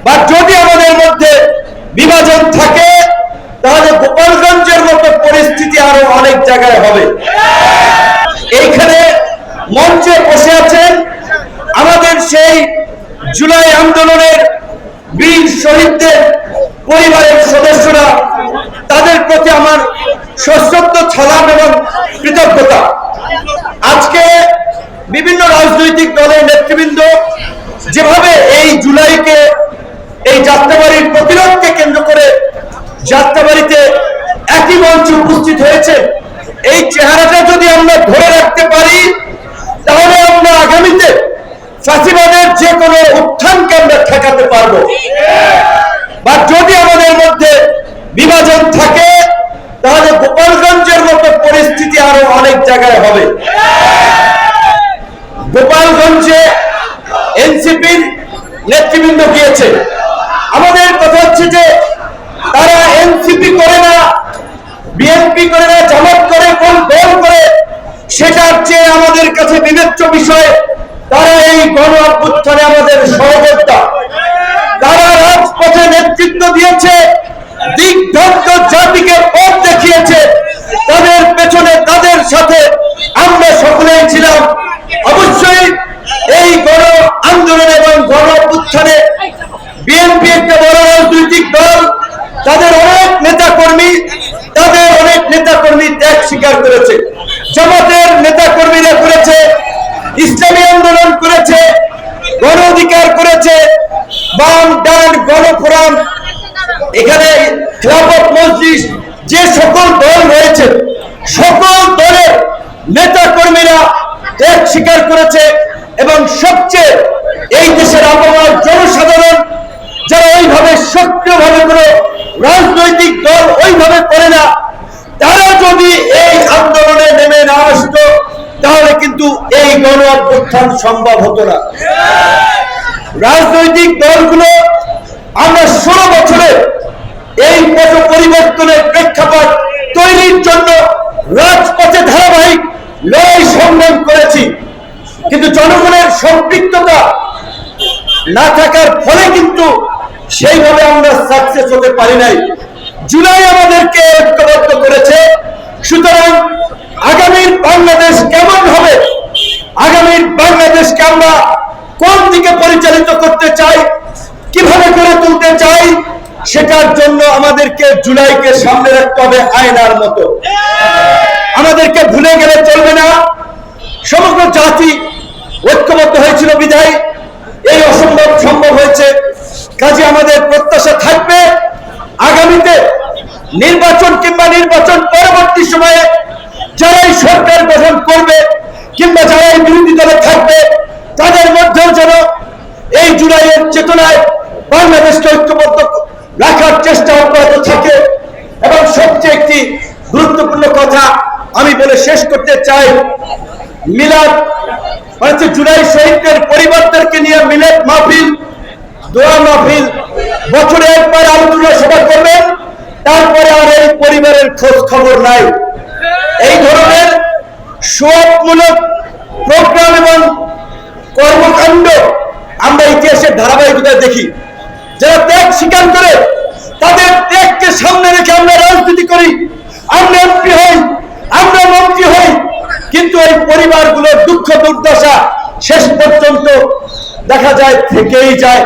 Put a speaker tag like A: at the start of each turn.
A: বা যদি আমাদের মধ্যে বিভাজন থাকে তাহলে গোপালগঞ্জের মতো পরিস্থিতি আরো অনেক জায়গায় হবে। এইখানে মঞ্চে বসে আছেন আমাদের সেই জুলাই আন্দোলনের বীর শহীদদের পরিবারের সদস্যরা, তাদের প্রতি আমার সশ্রদ্ধ সালাম এবং কৃতজ্ঞতা। আজকে বিভিন্ন রাজনৈতিক দলের নেতৃবৃন্দ যেভাবে এই জুলাইকে, এই যাত্রাবাড়ির প্রতিরোধকে কেন্দ্র করে যাত্রাবাড়িতে একই মঞ্চে উপস্থিত হয়েছে, এই চেহারাটা যদি আমরা ধরে রাখতে পারি তাহলে আমরা আগামীতে ফাঁসিবাদের যে কোনো উত্থানকে আমরা ঠেকাতে পারবো। বা যদি আমাদের মধ্যে বিভাজন থাকে তাহলে গোপালগঞ্জের মতো পরিস্থিতি আরো অনেক জায়গায় হবে। গোপালগঞ্জে এনসিপির নেতৃবৃন্দ গিয়েছে। আমাদের কথা হচ্ছে যে তারা এনসিপি করে না, বিএনপি করে না, জামাত করে, কোন দল করে, সেটার চেয়ে আমাদের কাছে বিবেচ্য বিষয় তারা এই গণ অভ্যুত্থানে আমাদের সহযোদ্ধা। তারা রাজপথে নেতৃত্ব দিয়েছে, দিগন্ত জাতিকে পথ দেখিয়েছে, তাদের পেছনে তাদের সাথে আমরা সকলেই ছিলাম। অবশ্যই এই গণ আন্দোলন এবং গণ অভ্যুত্থানে বিএনপি একটা বড় রাজনৈতিক দল, তাদের অনেক নেতাকর্মী ত্যাগ স্বীকার করেছে। জামাতের নেতাকর্মীরা করেছে, ইসলামী আন্দোলন করেছে, গণ অধিকার করেছে, বাম ডান গণফোরাম, এখানে খেলাফত মজলিস, যে সকল দল রয়েছে সকল দলের নেতাকর্মীরা ত্যাগ স্বীকার করেছে। এবং সবচেয়ে এই দেশের আবহাওয়ার জনসাধারণ যারা ওইভাবে সক্রিয়ভাবে কোনো রাজনৈতিক দল ওইভাবে করে না, তারা যদি এই আন্দোলনে নেমে না আসতো তাহলে কিন্তু এই গণ অভ্যুত্থান সম্ভব হতো না। রাজনৈতিক দলগুলো আমরা 16 বছরে এই পট পরিবর্তনের প্রেক্ষাপট তৈরির জন্য রাজপথে ধারাবাহিক লড়াই সংগ্রাম করেছি, কিন্তু জনগণের সম্পৃক্ততা না থাকার ফলে কিন্তু সেইভাবে আমরা সাকসেস হতে পারি নাই। জুলাই আমাদেরকে ঐক্যবদ্ধ করেছে। সুতরাং আগামীর বাংলাদেশ কেমন হবে, আগামীর বাংলাদেশকে আমরা কোন দিকে পরিচালিত করতে চাই, কিভাবে করে তুলতে চাই, সেটার জন্য আমাদেরকে জুলাইকে সামনে রাখতে হবে আয়নার মতো। আমাদেরকে ভুলে গেলে চলবে না। সমগ্র জাতি ঐক্যবদ্ধ হয়েছিল বিধায় এই অসম্ভব সম্ভব হয়েছে। কাজে আমাদের প্রত্যাশা থাকবে আগামীতে নির্বাচন কিংবা নির্বাচন পরবর্তী সময়ে যারাই সরকার গঠন করবে কিংবা যারাই বিরোধী দলে থাকবে তাদের মধ্যেও যেন এই জুলাইয়ের চেতনায় বাংলাদেশকে ঐক্যবদ্ধ রাখার চেষ্টা অব্যাহত থাকে। এবং সবচেয়ে একটি গুরুত্বপূর্ণ কথা আমি বলে শেষ করতে চাই, মিলাদ হচ্ছে জুলাই শহীদদের পরিবারদেরকে নিয়ে মিলাদ মাহফিল, দোয়া মাহফিল বছরে একবার আলোচনা সভা করবেন, তারপরে আর এই পরিবারের খোঁজ খবর নাই। এই ধরনের সোয়াবমূলক প্রোগ্রাম এবং কর্মকাণ্ড আমরা ইতিহাসের ধারাবাহিকতায় দেখি। যারা ত্যাগ স্বীকার করে তাদের ত্যাগকে সামনে রেখে আমরা রাজনীতি করি, আমরা এমপি হই, আমরা মন্ত্রী হই, কিন্তু এই পরিবারগুলোর দুঃখ দুর্দশা শেষ পর্যন্ত দেখা যায় থেকেই যায়।